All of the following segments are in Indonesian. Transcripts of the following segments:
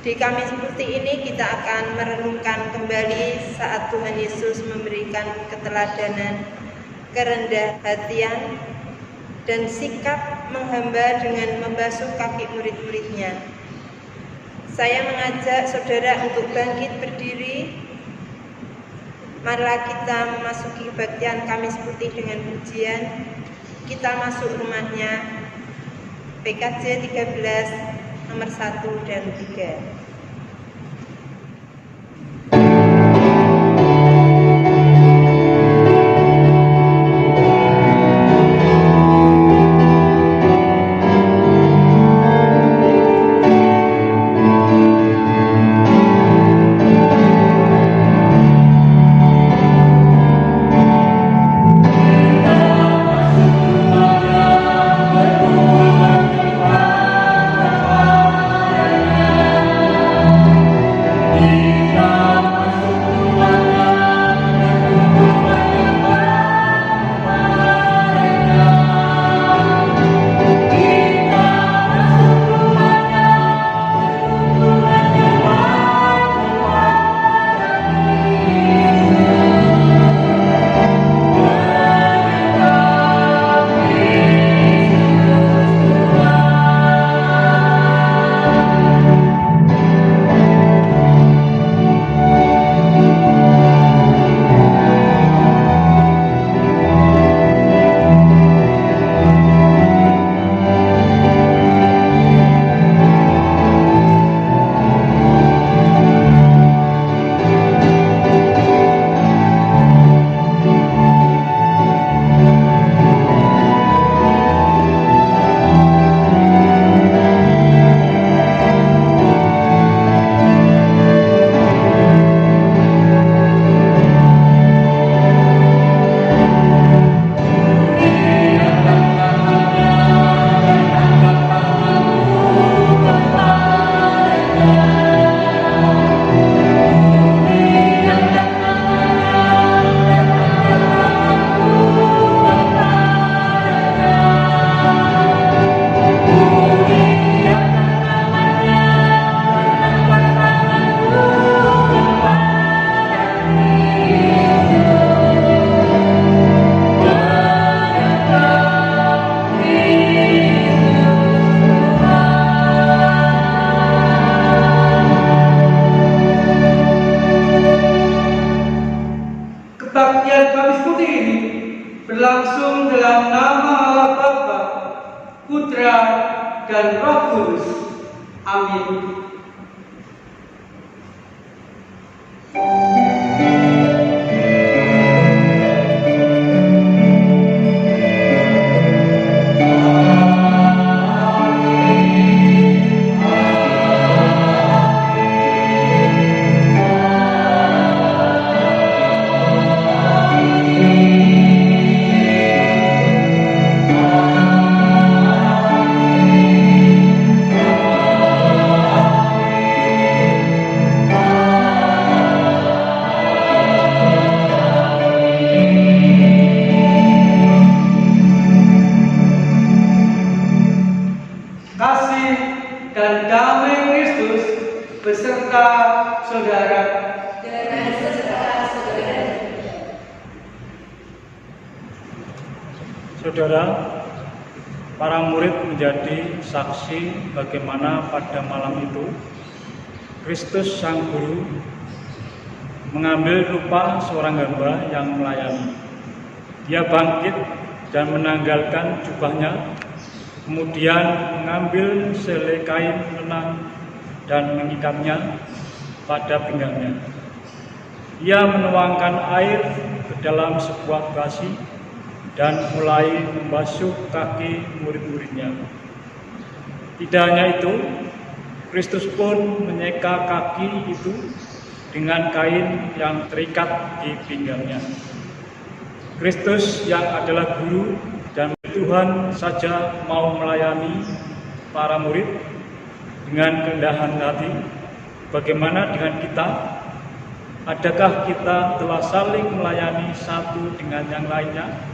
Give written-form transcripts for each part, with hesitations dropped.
Di Kamis Putih ini kita akan merenungkan kembali saat Tuhan Yesus memberikan keteladanan, kerendahan hatian, dan sikap menghamba dengan membasuh kaki murid-muridnya. Saya mengajak saudara untuk bangkit berdiri. Marilah kita memasuki kebaktian Kamis Putih dengan pujian. Kita masuk rumahnya, PKJ 13, nomor 1 dan 3. Kebaktian Kamis Putih ini berlangsung dalam nama Allah Bapa, Putra, dan Roh Kudus. Amin. Kasih dan damai Kristus beserta saudara. Saudara, para murid menjadi saksi bagaimana pada malam itu Kristus Sang Guru mengambil rupa seorang hamba yang melayani. Dia bangkit dan menanggalkan jubahnya, kemudian mengambil selai kain lenang dan mengikatnya pada pinggangnya. Ia menuangkan air ke dalam sebuah basi dan mulai membasuh kaki murid-muridnya. Tidak hanya itu, Kristus pun menyeka kaki itu dengan kain yang terikat di pinggangnya. Kristus yang adalah guru dan Tuhan saja mau melayani para murid dengan kerendahan hati. Bagaimana dengan kita? Adakah kita telah saling melayani satu dengan yang lainnya?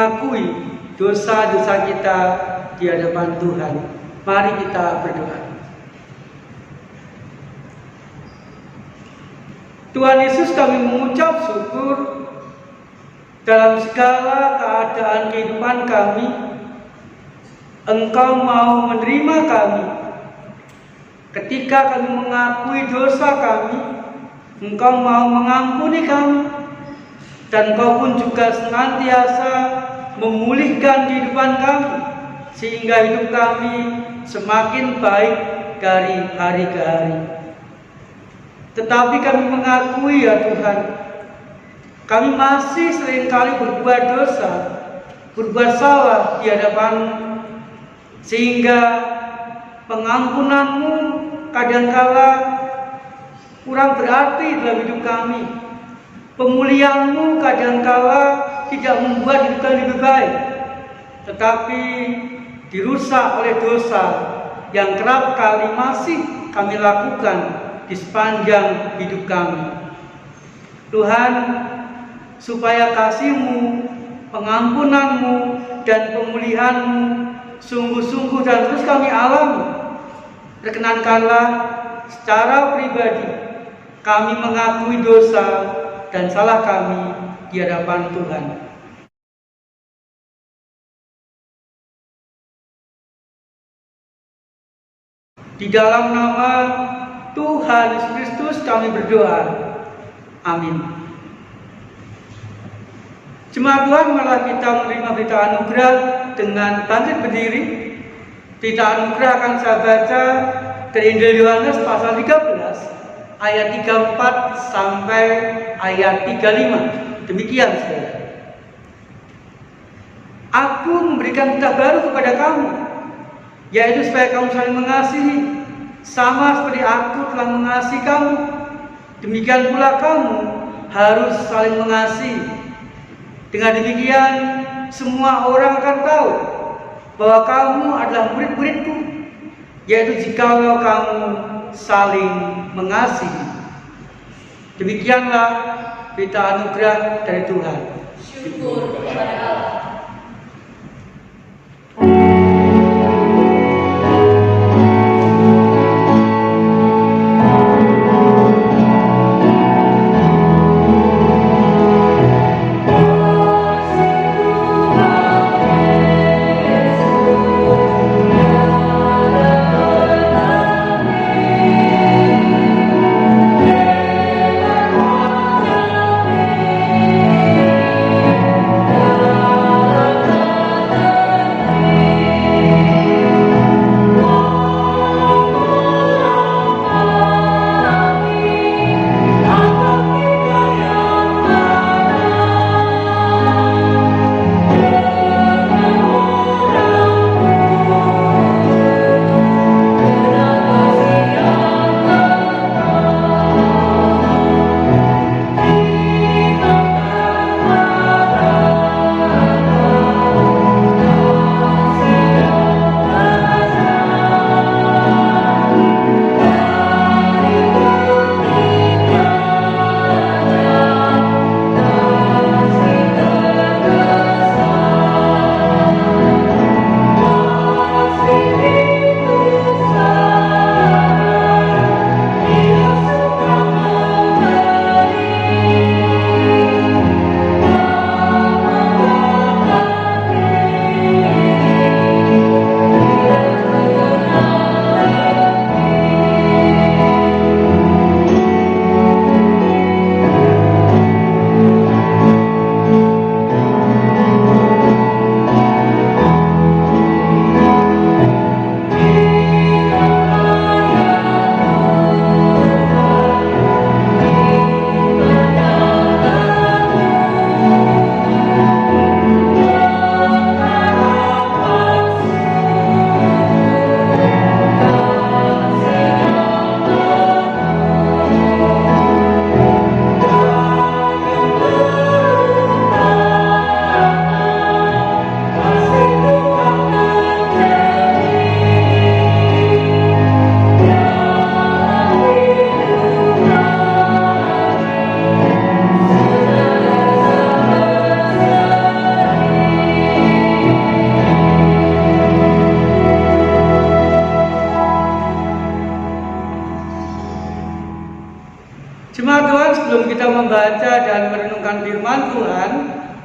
mengakui dosa-dosa kita di hadapan Tuhan. Mari kita berdoa. Tuhan Yesus, kami mengucap syukur dalam segala keadaan kehidupan kami. Engkau mau menerima kami. Ketika kami mengakui dosa kami, Engkau mau mengampuni kami. Dan Engkau pun juga senantiasa memulihkan kehidupan kami, sehingga hidup kami semakin baik dari hari ke hari. Tetapi kami mengakui ya Tuhan, kami masih seringkali berbuat dosa, berbuat salah di hadapan-Mu, sehingga pengampunan-Mu kadangkala kurang berarti dalam hidup kami. Pemulihan-Mu kadangkala tidak membuat hidup kami lebih baik, tetapi dirusak oleh dosa yang kerap kali masih kami lakukan di sepanjang hidup kami. Tuhan, supaya kasih-Mu, pengampunan-Mu, dan pemulihan-Mu sungguh-sungguh dan terus kami alami, perkenankanlah secara pribadi kami mengakui dosa dan salah kami di hadapan Tuhan. Di dalam nama Tuhan Yesus Kristus kami berdoa. Amin. Jemaat Tuhan, malah kita menerima berita anugerah dengan bangkit berdiri. Berita anugerah akan saya baca dari Injil Yohanes pasal 13 ayat 34 sampai ayat 35. Demikian saudara. Aku memberikan berita baru kepada kamu, yaitu supaya kamu saling mengasihi, sama seperti aku telah mengasihi kamu. Demikian pula kamu harus saling mengasihi. Dengan demikian semua orang akan tahu bahwa kamu adalah murid-muridku, yaitu jikalau kamu saling mengasihi. Demikianlah berita anugerah dari Tuhan. Syukur kepada Allah. Oh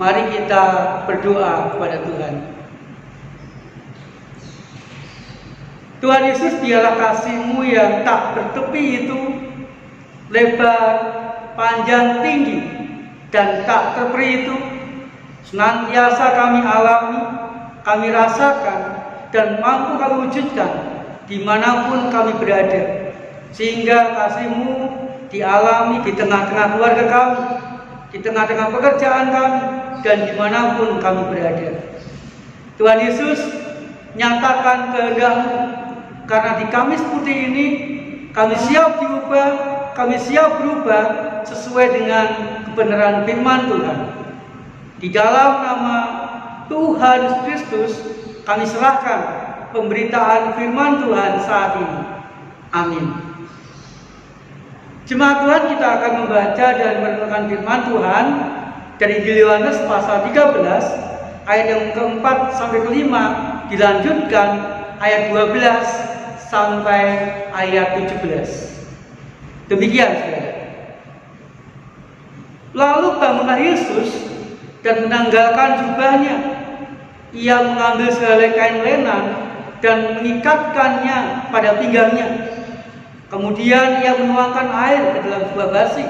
Mari kita berdoa kepada Tuhan. Tuhan Yesus, biarlah kasih-Mu yang tak bertepi itu lebar, panjang, tinggi, dan tak terperi itu senantiasa kami alami, kami rasakan, dan mampu kami wujudkan dimanapun kami berada, sehingga kasih-Mu dialami di tengah-tengah keluarga kami, di tengah-tengah pekerjaan kami, dan dimanapun kami berada. Tuhan Yesus, nyatakan kehendak-Mu, karena di Kamis Putih ini kami siap diubah, kami siap berubah sesuai dengan kebenaran firman Tuhan. Di dalam nama Tuhan Yesus Kristus kami serahkan pemberitaan firman Tuhan saat ini. Amin. Jemaat Tuhan, kita akan membaca dan merenungkan firman Tuhan dari Injil Yohanes pasal 13 ayat yang keempat sampai kelima, dilanjutkan ayat 12 sampai ayat 17. Demikian, saudara. Lalu bangunlah Yesus dan menanggalkan jubahnya. Ia mengambil sehelai kain lenan dan mengikatkannya pada pinggangnya. Kemudian ia menuangkan air ke dalam sebuah basi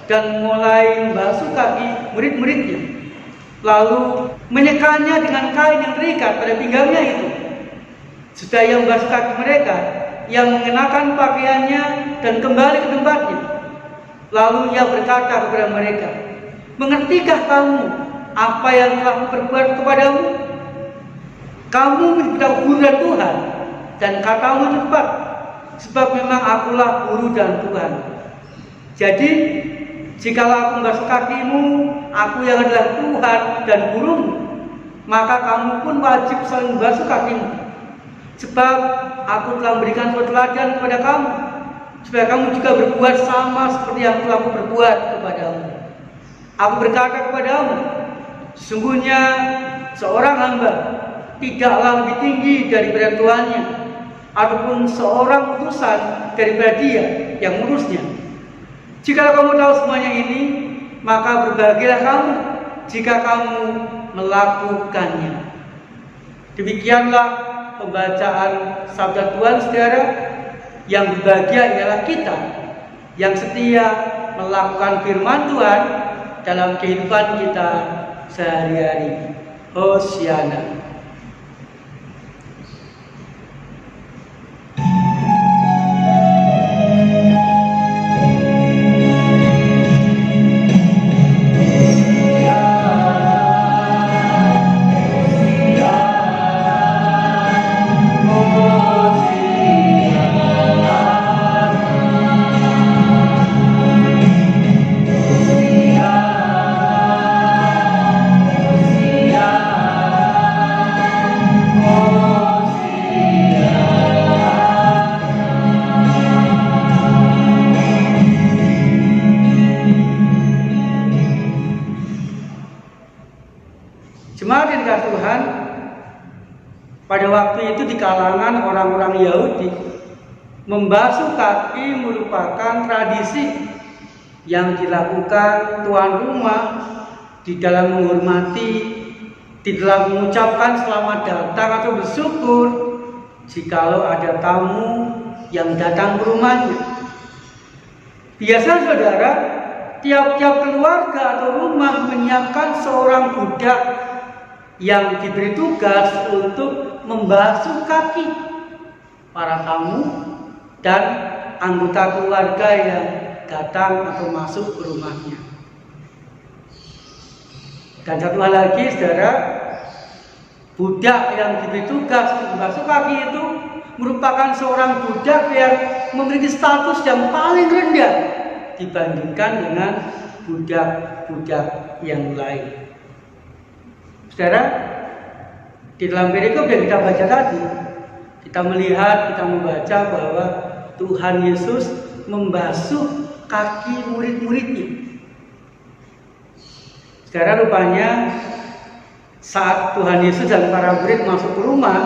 dan mulai membasuh kaki murid-muridnya. Lalu menyekanya dengan kain yang terikat pada pinggangnya itu. Sudah ia membasuh kaki mereka, ia mengenakan pakaiannya dan kembali ke tempatnya. Lalu ia berkata kepada mereka, "Mengertikah kamu apa yang telah kuperbuat kepadamu? Kamu memberitahu guru dan Tuhan, dan katamu tepat, sebab memang akulah guru dan Tuhan. Jadi, jikalau aku membasuh kakimu, aku yang adalah Tuhan dan gurumu, maka kamu pun wajib saling membasuh kakimu. Sebab aku telah memberikan suatu teladan kepada kamu, supaya kamu juga berbuat sama seperti yang telah aku berbuat kepadamu. Aku berkata kepadamu, sesungguhnya seorang hamba tidaklah lebih tinggi daripada tuannya, ataupun seorang utusan daripada dia yang mengurusnya. Jika kamu tahu semuanya ini, maka berbahagialah kamu jika kamu melakukannya." Demikianlah pembacaan sabda Tuhan, saudara. Yang berbahagia ialah kita yang setia melakukan firman Tuhan dalam kehidupan kita sehari-hari. Hosiana. Jemaat yang dikasihi Tuhan, pada waktu itu di kalangan orang-orang Yahudi, membasuh kaki merupakan tradisi yang dilakukan tuan rumah di dalam menghormati, di dalam mengucapkan selamat datang atau bersyukur jikalau ada tamu yang datang ke rumahnya. Biasa, saudara, tiap-tiap keluarga atau rumah menyiapkan seorang budak yang diberi tugas untuk membasuh kaki para tamu dan anggota keluarga yang datang atau masuk ke rumahnya. Dan satu hal lagi, saudara, budak yang diberi tugas untuk membasuh kaki itu merupakan seorang budak yang memiliki status yang paling rendah dibandingkan dengan budak-budak yang lain. Saudara, di dalam perikop yang kita baca tadi, kita melihat, kita membaca bahwa Tuhan Yesus membasuh kaki murid-muridnya. Saudara, rupanya saat Tuhan Yesus dan para murid masuk ke rumah,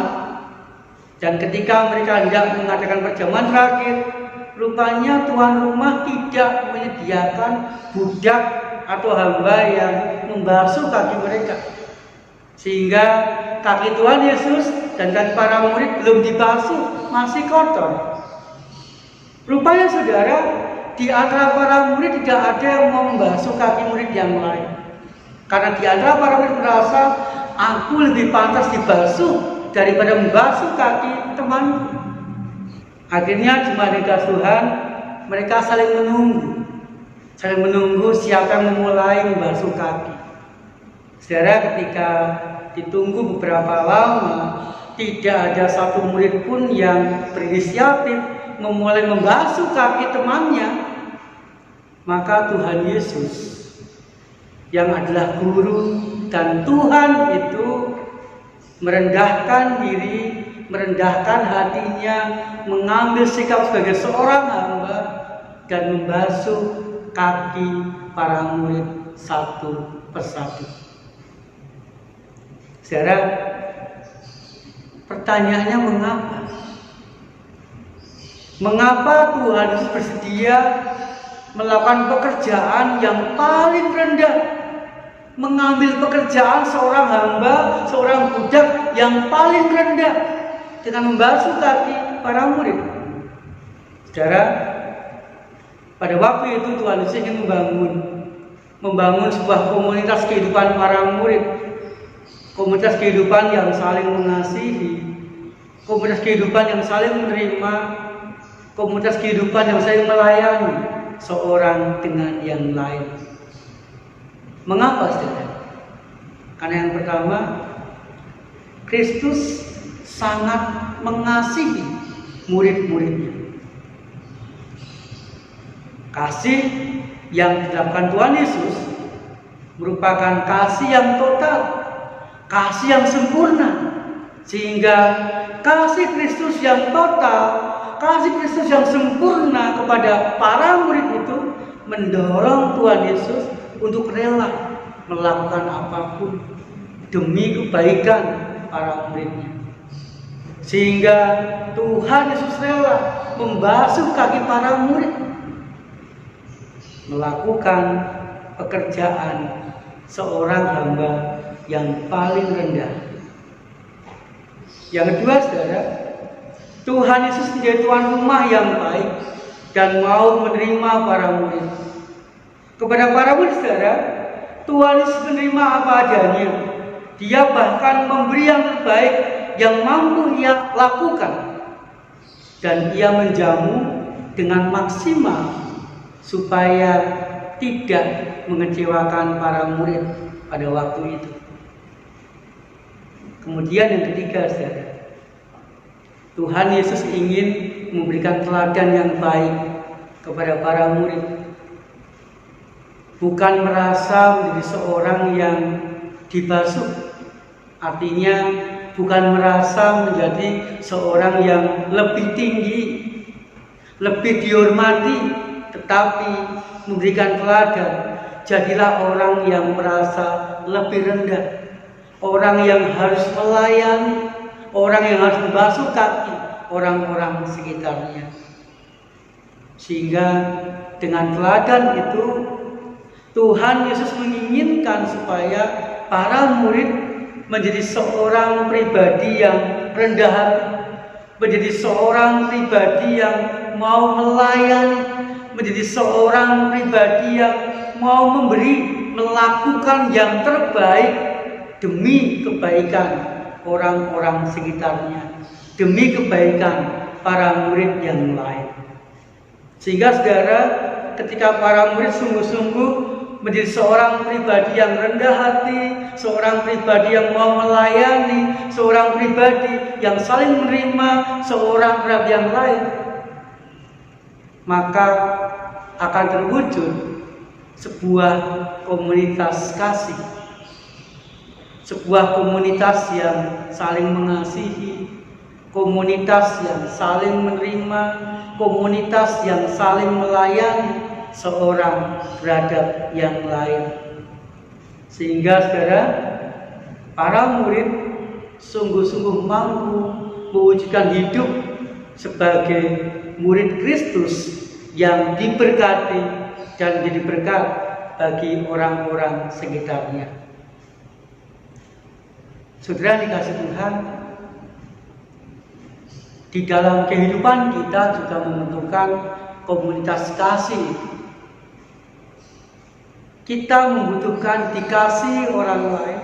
dan ketika mereka hendak mengadakan perjamuan terakhir, rupanya tuan rumah tidak menyediakan budak atau hamba yang membasuh kaki mereka. Sehingga kaki Tuhan Yesus dan kaki para murid belum dibasuh, masih kotor. Rupanya saudara, di antara para murid tidak ada yang mau membasuh kaki murid yang lain. Karena di antara para murid merasa, aku lebih pantas dibasuh daripada membasuh kaki temanku. Akhirnya jemaat dikasih Tuhan, mereka saling menunggu siapa yang memulai membasuh kaki. Saudara, ketika ditunggu beberapa lama, tidak ada satu murid pun yang berinisiatif memulai membasuh kaki temannya. Maka Tuhan Yesus yang adalah guru dan Tuhan itu merendahkan diri, merendahkan hatinya, mengambil sikap sebagai seorang hamba dan membasuh kaki para murid satu persatu. Saudara, pertanyaannya mengapa? Mengapa Tuhan Yesus bersedia melakukan pekerjaan yang paling rendah, mengambil pekerjaan seorang hamba, seorang budak yang paling rendah dengan membasuh kaki para murid? Saudara, pada waktu itu Tuhan Yesus ingin membangun sebuah komunitas kehidupan para murid, komunitas kehidupan yang saling mengasihi, komunitas kehidupan yang saling menerima, komunitas kehidupan yang saling melayani seorang dengan yang lain. Mengapa, saudara? Karena yang pertama, Kristus sangat mengasihi murid-muridnya. Kasih yang dilakukan Tuhan Yesus merupakan kasih yang total, kasih yang sempurna, sehingga kasih Kristus yang total, kasih Kristus yang sempurna kepada para murid itu mendorong Tuhan Yesus untuk rela melakukan apapun demi kebaikan para muridnya. Sehingga Tuhan Yesus rela membasuh kaki para murid, melakukan pekerjaan seorang hamba yang paling rendah. Yang kedua, saudara, Tuhan Yesus menjadi tuan rumah yang baik dan mau menerima para murid. Kepada para murid, saudara, Tuhan Yesus menerima apa adanya. Dia bahkan memberi yang terbaik yang mampu ia lakukan, dan ia menjamu dengan maksimal supaya tidak mengecewakan para murid pada waktu itu. Kemudian yang ketiga, saudara, Tuhan Yesus ingin memberikan teladan yang baik kepada para murid. Bukan merasa menjadi seorang yang dibasuh, artinya bukan merasa menjadi seorang yang lebih tinggi, lebih dihormati, tetapi memberikan teladan. Jadilah orang yang merasa lebih rendah, orang yang harus melayani, orang yang harus membasuh kaki orang-orang sekitarnya. Sehingga dengan teladan itu Tuhan Yesus menginginkan supaya para murid menjadi seorang pribadi yang rendah hati, menjadi seorang pribadi yang mau melayani, menjadi seorang pribadi yang mau memberi, melakukan yang terbaik demi kebaikan orang-orang sekitarnya, demi kebaikan para murid yang lain. Sehingga saudara, ketika para murid sungguh-sungguh menjadi seorang pribadi yang rendah hati, seorang pribadi yang mau melayani, seorang pribadi yang saling menerima seorang terhadap yang lain, maka akan terwujud sebuah komunitas kasih, sebuah komunitas yang saling mengasihi, komunitas yang saling menerima, komunitas yang saling melayani seorang terhadap yang lain. Sehingga saudara, para murid sungguh-sungguh mampu mewujudkan hidup sebagai murid Kristus yang diberkati dan jadi berkat bagi orang-orang sekitarnya. Saudara dikasih Tuhan, di dalam kehidupan kita juga membutuhkan komunitas kasih. Kita membutuhkan dikasih orang lain,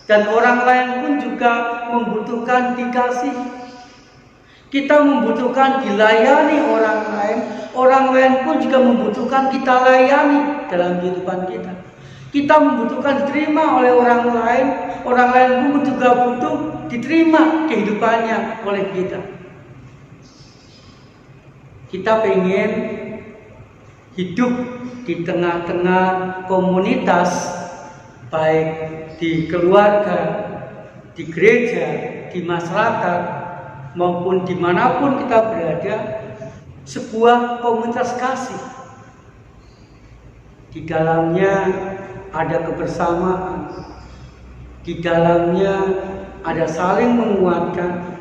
dan orang lain pun juga membutuhkan dikasih. Kita membutuhkan dilayani orang lain pun juga membutuhkan kita layani dalam kehidupan kita. Kita membutuhkan diterima oleh orang lain pun juga butuh diterima kehidupannya oleh kita. Kita pengen hidup di tengah-tengah komunitas, baik di keluarga, di gereja, di masyarakat, maupun dimanapun kita berada, sebuah komunitas kasih. Di dalamnya ada kebersamaan, di dalamnya ada saling menguatkan,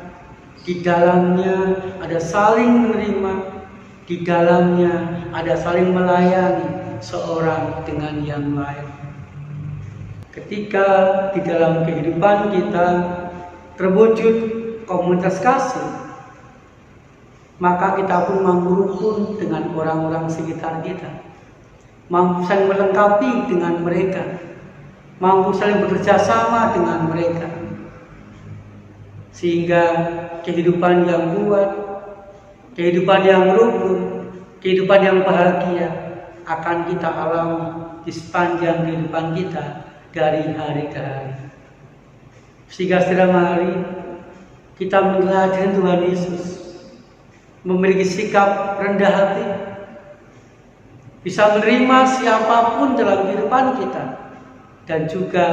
di dalamnya ada saling menerima, di dalamnya ada saling melayani seorang dengan yang lain. Ketika di dalam kehidupan kita terwujud komunitas kasih, maka kita pun mampu rukun dengan orang-orang sekitar kita, mampu saling melengkapi dengan mereka, mampu saling bekerja sama dengan mereka, sehingga kehidupan yang kuat, kehidupan yang rukun, kehidupan yang bahagia akan kita alami di sepanjang kehidupan kita dari hari ke hari. Sehingga setelah mari kita meneladani Tuhan Yesus, memiliki sikap rendah hati, bisa menerima siapapun dalam kehidupan kita, dan juga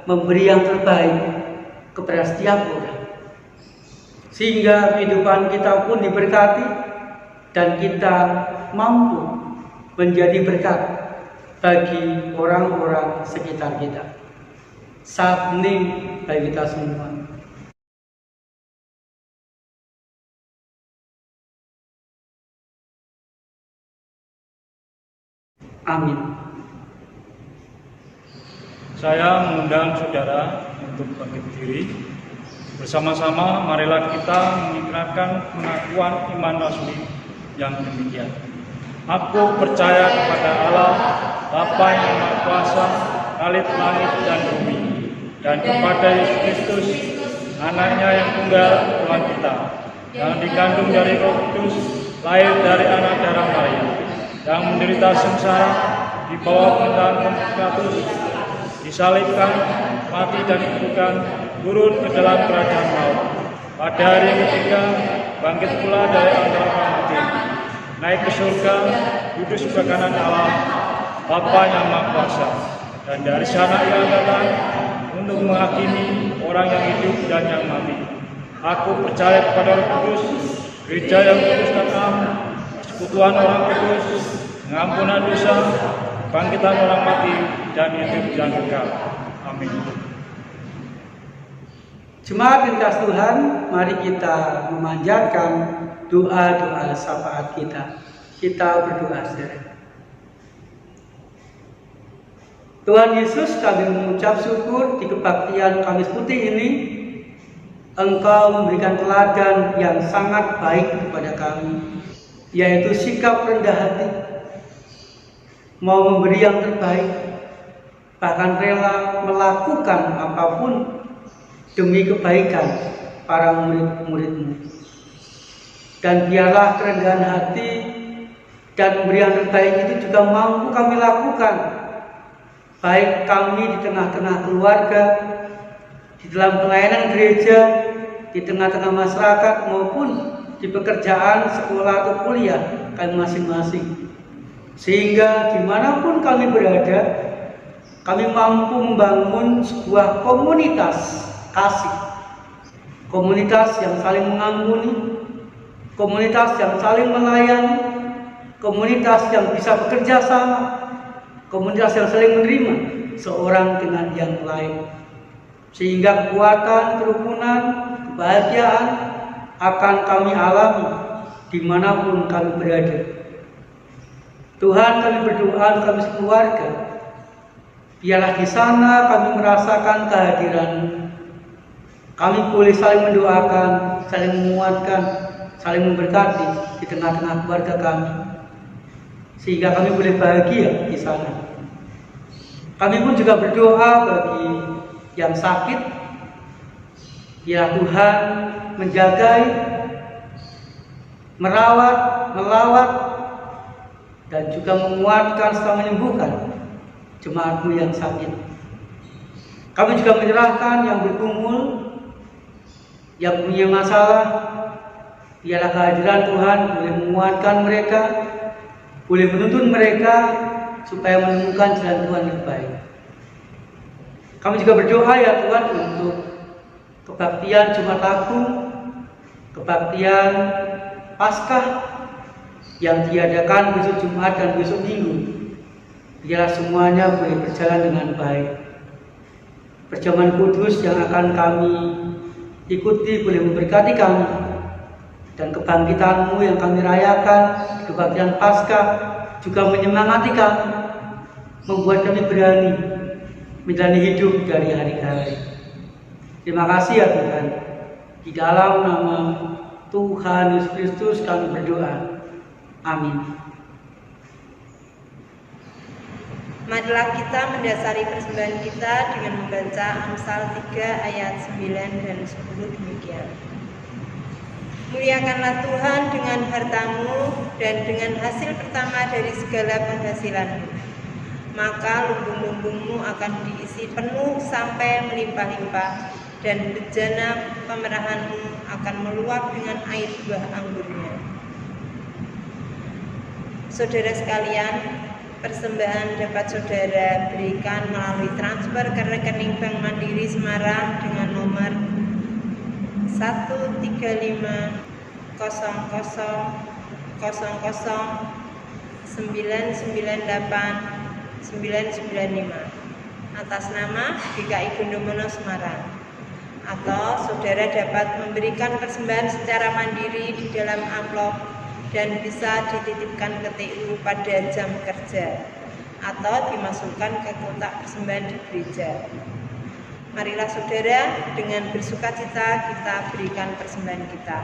memberi yang terbaik kepada setiap orang, sehingga kehidupan kita pun diberkati dan kita mampu menjadi berkat bagi orang-orang sekitar kita. Saat ini bagi kita semua. Amin. Saya mengundang saudara untuk bangkit berdiri. Bersama-sama marilah kita mengikrarkan pengakuan iman rasuli yang demikian. Aku percaya kepada Allah, Bapa yang Maha Kuasa, Khalid langit dan bumi, dan kepada Yesus Kristus, Anaknya yang tunggal Tuhan kita, yang dikandung dari Roh Kudus, lahir dari anak darah Maria, yang menderita sengsara di bawah pemerintahan Pilatus, disalibkan, mati dan dikuburkan, turun ke dalam kerajaan maut. Pada hari ketiga bangkit pula dari antara orang mati, naik ke surga, duduk sebelah kanan Allah, Bapa yang Maha Kuasa, dan dari sana Ia datang untuk menghakimi orang yang hidup dan yang mati. Aku percaya kepada Roh Kudus, gereja yang kudus dan am, persekutuan orang kudus, pengampunan dosa, bangkitan orang mati, dan hidup yang kekal. Amin. Jemaat yang dikasihi Tuhan, mari kita memanjatkan doa-doa syafaat kita. Kita berdoa saudara. Tuhan Yesus, kami mengucap syukur di kebaktian Kamis Putih ini, Engkau memberikan teladan yang sangat baik kepada kami, yaitu sikap rendah hati, mau memberi yang terbaik, bahkan rela melakukan apapun demi kebaikan para murid-murid-Mu. Dan biarlah kerendahan hati dan memberi yang terbaik itu juga mampu kami lakukan, baik kami di tengah-tengah keluarga, di dalam pelayanan gereja, di tengah-tengah masyarakat, maupun di pekerjaan, sekolah atau kuliah kami masing-masing. Sehingga dimanapun kami berada, kami mampu membangun sebuah komunitas kasih, komunitas yang saling mengampuni, komunitas yang saling melayani, komunitas yang bisa bekerja sama, komunitas yang saling menerima seorang dengan yang lain, sehingga kekuatan, kerukunan, kebahagiaan akan kami alami dimanapun kami berada. Tuhan, kami berdoa kami sekeluarga, biarlah di sana kami merasakan kehadiran. Kami boleh saling mendoakan, saling menguatkan, saling memberkati di tengah-tengah keluarga kami, sehingga kami boleh bahagia di sana. Kami pun juga berdoa bagi yang sakit, biarlah Tuhan menjagai, merawat, melawat, dan juga menguatkan serta menyembuhkan jemaat-Mu yang sakit. Kami juga menyerahkan yang bergumul, yang punya masalah, biarlah kehadiran Tuhan boleh menguatkan mereka, boleh menuntun mereka supaya menemukan jalan Tuhan yang baik. Kami juga berdoa ya Tuhan untuk kebaktian Jumat Agung, kebaktian Paskah yang diadakan besok Jumat dan besok Minggu. Biarlah semuanya boleh berjalan dengan baik. Perjamuan kudus yang akan kami ikuti boleh memberkati kami, dan kebangkitan-Mu yang kami rayakan, kebaktian Paskah juga menyemangati kami, membuat kami berani menjalani hidup dari hari ke hari. Terima kasih ya Tuhan. Di dalam nama Tuhan Yesus Kristus kami berdoa. Amin. Marilah kita mendasari persembahan kita dengan membaca Amsal 3 ayat 9 dan 10 demikian. Muliakanlah Tuhan dengan hartamu dan dengan hasil pertama dari segala penghasilanmu. Maka lumbung-lumbungmu akan diisi penuh sampai melimpah-limpah, dan bejana pemerahanmu akan meluap dengan air buah anggurnya. Saudara sekalian, persembahan dapat saudara berikan melalui transfer ke rekening Bank Mandiri Semarang dengan nomor 1350000998995 atas nama GKI Gondomono Semarang. Atau saudara dapat memberikan persembahan secara mandiri di dalam amplop dan bisa dititipkan ke TU pada jam kerja atau dimasukkan ke kotak persembahan di gereja. Marilah saudara, dengan bersukacita kita berikan persembahan kita.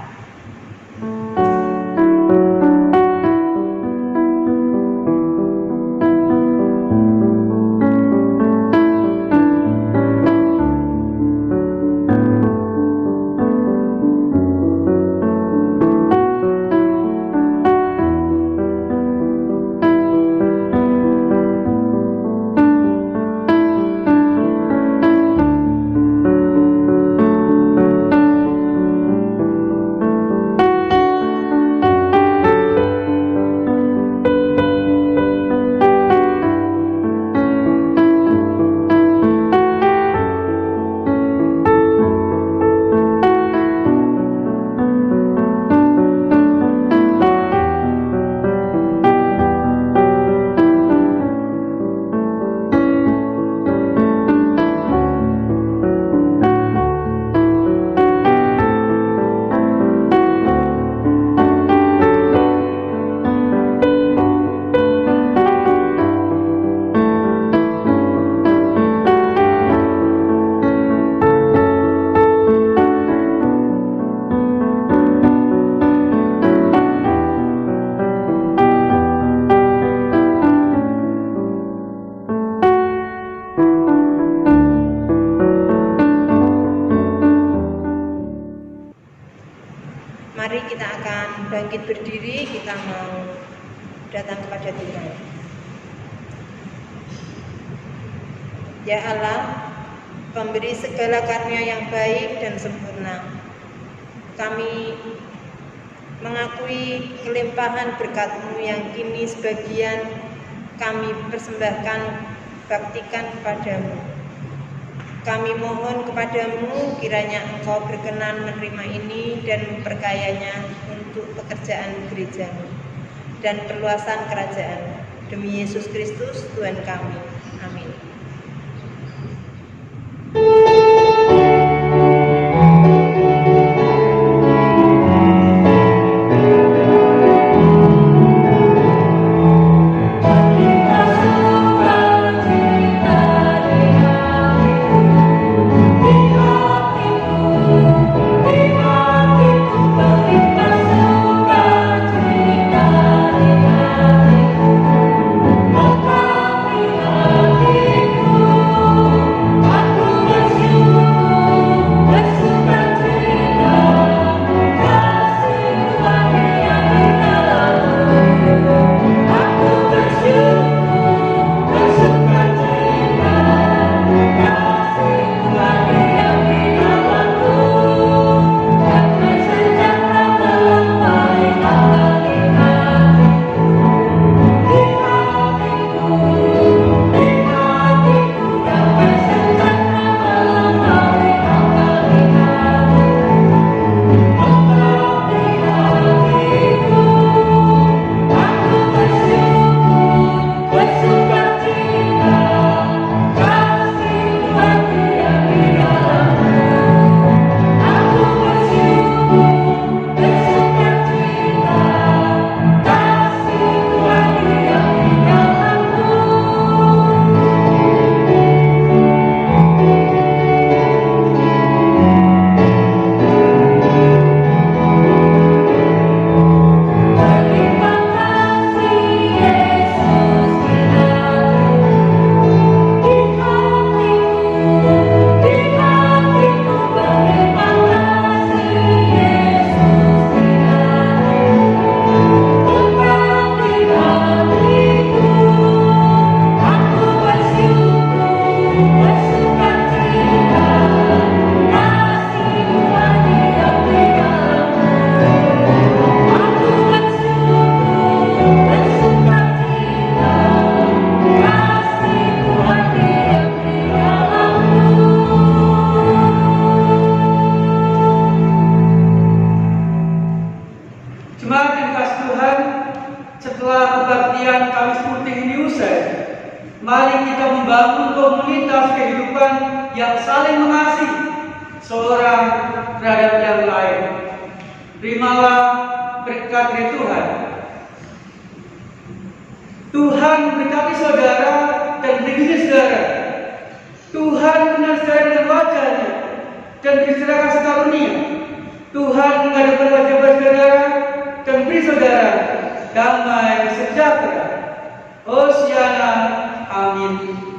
Mari kita akan bangkit berdiri, kita mau datang kepada Tuhan. Ya Allah, pemberi segala karunia yang baik dan sempurna, kami mengakui kelimpahan berkat-Mu yang kini sebagian kami persembahkan, baktikan kepadamu. Kami mohon kepadamu kiranya Engkau berkenan menerima ini dan memperkayanya untuk pekerjaan gereja-Mu dan perluasan kerajaan. Demi Yesus Kristus Tuhan kami. Amin. seorang terhadap yang lain. Terimalah berkat dari Tuhan. Tuhan berkati saudara dan melindungi saudara. Tuhan mengenal saudara dengan wajahnya dan berserah kasih karunia. Tuhan menghadapkan wajah saudara dan beri saudara damai sejahtera. Hosiana. Amin.